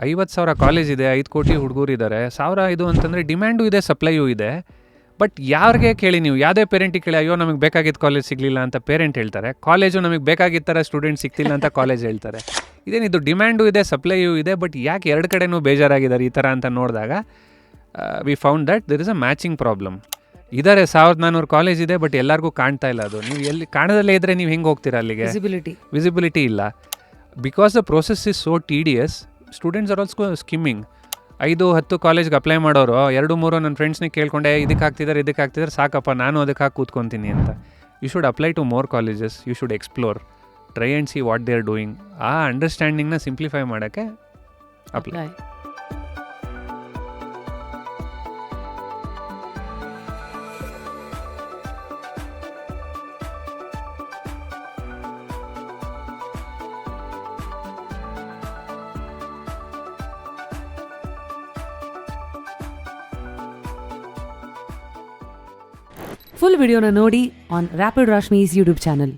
50,000 college ಇದೆ, 5 ಕೋಟಿ ಹುಡುಗರು ಇದ್ದಾರೆ. 1000 ಇದು ಅಂತಂದರೆ ಡಿಮ್ಯಾಂಡು ಇದೆ, ಸಪ್ಲೈಯೂ ಇದೆ. ಬಟ್ ಯಾರಿಗೆ ಕೇಳಿ ನೀವು, ಯಾವುದೇ ಪೇರೆಂಟಿಗೆ ಕೇಳಿ, ಅಯ್ಯೋ ನಮಗೆ ಬೇಕಾಗಿದ್ದ ಕಾಲೇಜ್ ಸಿಗಲಿಲ್ಲ ಅಂತ ಪೇರೆಂಟ್ ಹೇಳ್ತಾರೆ. ಕಾಲೇಜು ನಮಗೆ ಬೇಕಾಗಿದ್ದ ಥರ ಸ್ಟೂಡೆಂಟ್ ಸಿಗ್ತಿಲ್ಲ ಅಂತ ಕಾಲೇಜ್ ಹೇಳ್ತಾರೆ. ಇದೇನಿದು ಡಿಮ್ಯಾಂಡು ಇದೆ, ಸಪ್ಲೈಯೂ ಇದೆ, ಬಟ್ ಯಾಕೆ ಎರಡು ಕಡೆನೂ ಬೇಜಾರಾಗಿದ್ದಾರೆ ಈ ಥರ ಅಂತ ನೋಡಿದಾಗ we found that there is a matching problem. ಇದ್ದಾರೆ 1400 ಕಾಲೇಜ್ ಇದೆ, ಬಟ್ ಎಲ್ಲರಿಗೂ ಕಾಣ್ತಾ ಇಲ್ಲ. ಅದು ನೀವು ಎಲ್ಲಿ ಕಾಣದಲ್ಲೇ ಇದ್ದರೆ ನೀವು ಹೆಂಗೆ ಹೋಗ್ತೀರಾ ಅಲ್ಲಿಗೆ? ವಿಸಿಬಿಲಿಟಿ ಇಲ್ಲ. Because the process is so tedious, students are also skimming. 5-10 ಕಾಲೇಜ್ಗೆ ಅಪ್ಲೈ ಮಾಡೋರು 2-3 ನನ್ನ ಫ್ರೆಂಡ್ಸ್ನಿಗೆ ಕೇಳ್ಕೊಂಡೆ, ಇದಕ್ಕೆ ಹಾಕ್ತಿದ್ದಾರೆ ಸಾಕಪ್ಪ ನಾನು ಅದಕ್ಕೆ ಹಾಕಿ ಕೂತ್ಕೊತೀನಿ ಅಂತ. You should apply to more colleges, you should explore, try and see what they are doing. ಆ ಅಂಡರ್ಸ್ಟ್ಯಾಂಡಿಂಗ್ನ ಸಿಂಪ್ಲಿಫೈ ಮಾಡೋಕ್ಕೆ ಅಪ್ಲೈ. ಫುಲ್ ವಿಡಿಯೋನ ನೋಡಿ on rapid Rashmi's YouTube channel.